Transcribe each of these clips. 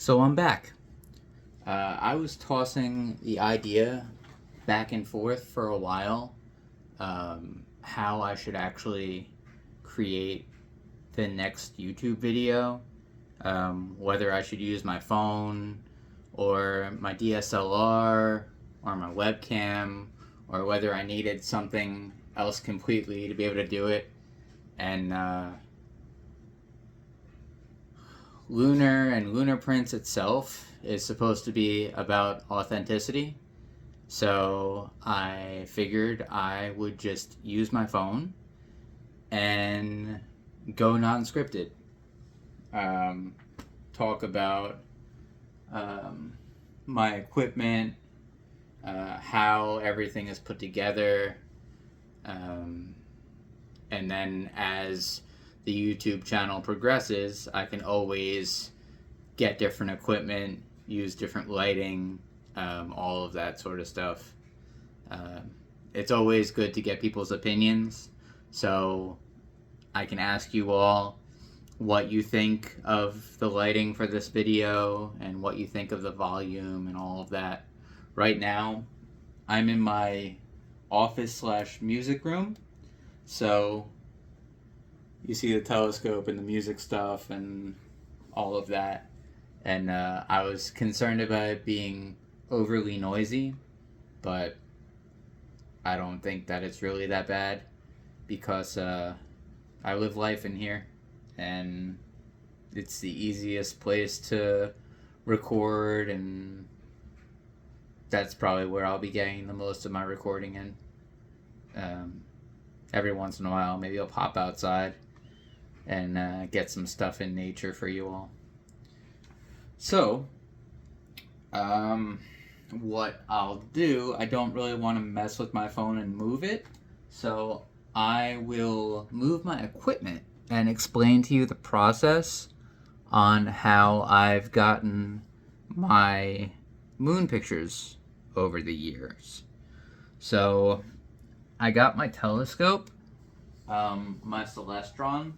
So I'm back. I was tossing the idea back and forth for a while, how I should actually create the next YouTube video, whether I should use my phone or my DSLR or my webcam, or whether I needed something else completely to be able to do it. And LUNR and LUNRprints itself is supposed to be about authenticity. So I figured I would just use my phone and go non-scripted. Talk about my equipment, how everything is put together, and then as the YouTube channel progresses, I can always get different equipment, use different lighting, all of that sort of stuff. It's always good to get people's opinions, so I can ask you all what you think of the lighting for this video and what you think of the volume and all of that. Right now, I'm in my office/music room, so you see the telescope and the music stuff and all of that. And I was concerned about it being overly noisy, but I don't think that it's really that bad because I live life in here and it's the easiest place to record, and that's probably where I'll be getting the most of my recording in. Every once in a while, maybe I'll pop outside and get some stuff in nature for you all. So, what I'll do, I don't really want to mess with my phone and move it, so I will move my equipment and explain to you the process on how I've gotten my moon pictures over the years. So, I got my telescope, my Celestron.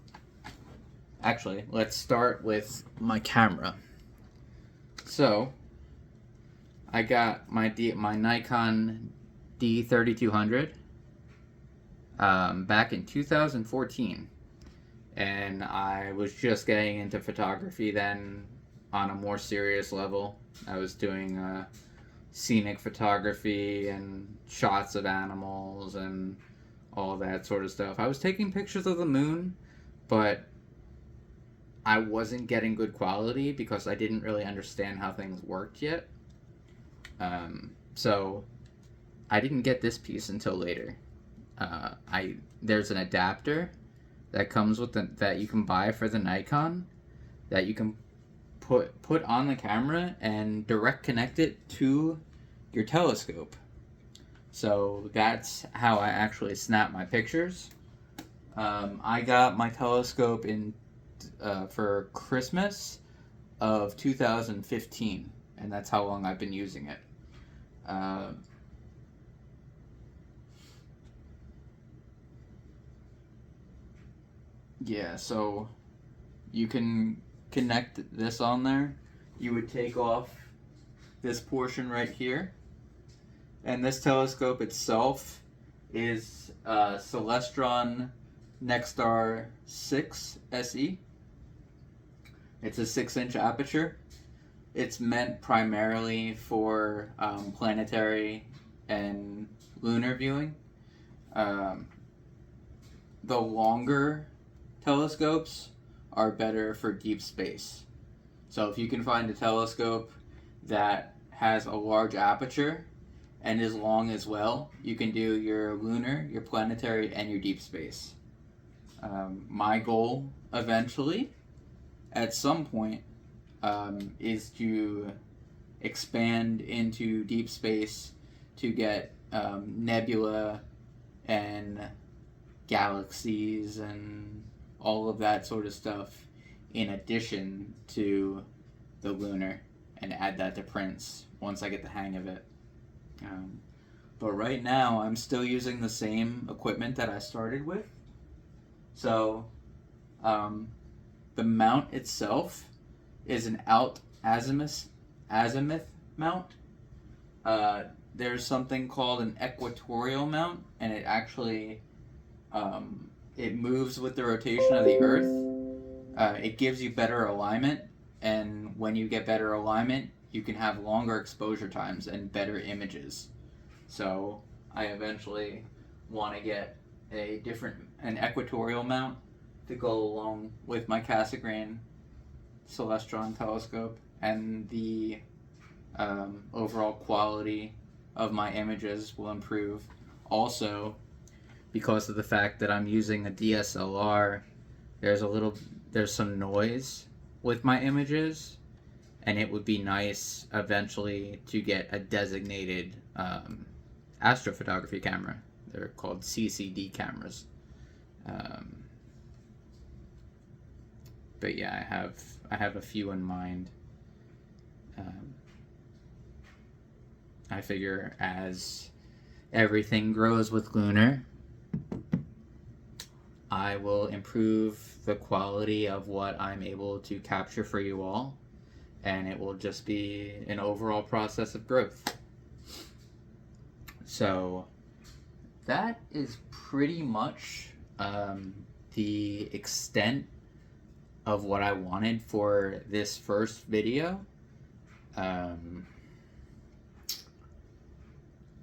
Actually, let's start with my camera. So, I got my Nikon D3200 back in 2014, and I was just getting into photography then on a more serious level. I was doing scenic photography and shots of animals and all that sort of stuff. I was taking pictures of the moon, but I wasn't getting good quality because I didn't really understand how things worked yet. So I didn't get this piece until later. There's an adapter that comes with that you can buy for the Nikon that you can put on the camera and direct connect it to your telescope. So that's how I actually snap my pictures. I got my telescope for Christmas of 2015, and that's how long I've been using it. Yeah, so you can connect this on there. You would take off this portion right here, and this telescope itself is Celestron Nexstar 6 SE. It's a 6-inch aperture. It's meant primarily for planetary and lunar viewing. The longer telescopes are better for deep space. So if you can find a telescope that has a large aperture and is long as well, you can do your lunar, your planetary, and your deep space. My goal eventually, at some point, is to expand into deep space to get nebula and galaxies and all of that sort of stuff in addition to the lunar, and add that to prints once I get the hang of it. But right now I'm still using the same equipment that I started with. So the mount itself is an azimuth mount. There's something called an equatorial mount, and it actually it moves with the rotation of the Earth. It gives you better alignment, and when you get better alignment, you can have longer exposure times and better images. So I eventually want to get an equatorial mount to go along with my Cassegrain Celestron telescope, and the overall quality of my images will improve. Also, because of the fact that I'm using a DSLR, there's some noise with my images, and it would be nice eventually to get a designated astrophotography camera. They're called CCD cameras. But yeah, I have a few in mind. I figure as everything grows with Lunar, I will improve the quality of what I'm able to capture for you all, and it will just be an overall process of growth. So that is pretty much the extent of what I wanted for this first video.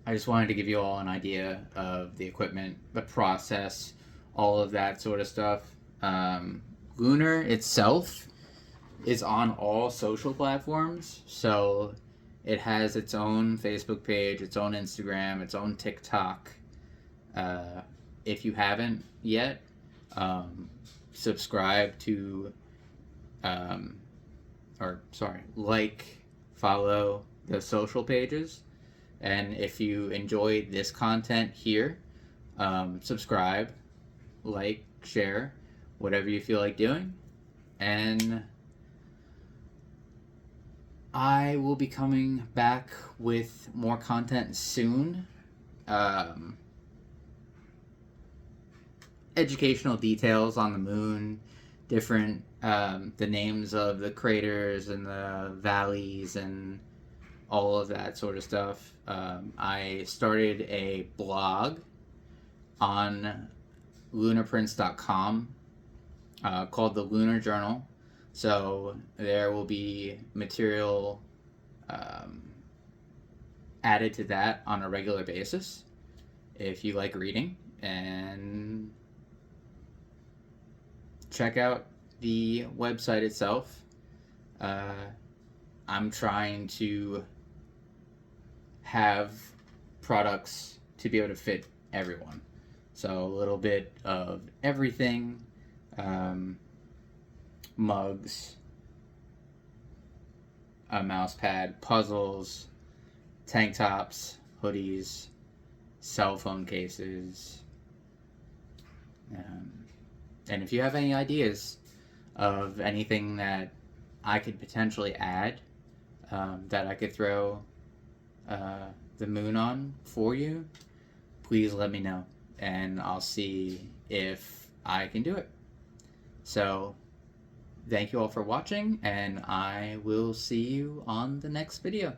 I just wanted to give you all an idea of the equipment, the process, all of that sort of stuff. Lunar itself is on all social platforms, so it has its own Facebook page, its own Instagram, its own TikTok. If you haven't yet, subscribe to, follow the social pages. And if you enjoyed this content here, subscribe, like, share, whatever you feel like doing. And I will be coming back with more content soon. Educational details on the moon, different, the names of the craters and the valleys and all of that sort of stuff. I started a blog on LUNRprints.com called the Lunar Journal. So there will be material added to that on a regular basis if you like reading. And check out the website itself. I'm trying to have products to be able to fit everyone. So a little bit of everything, mugs, a mouse pad, puzzles, tank tops, hoodies, cell phone cases. And if you have any ideas of anything that I could potentially add, that I could throw the moon on for you, please let me know, and I'll see if I can do it. So thank you all for watching, and I will see you on the next video.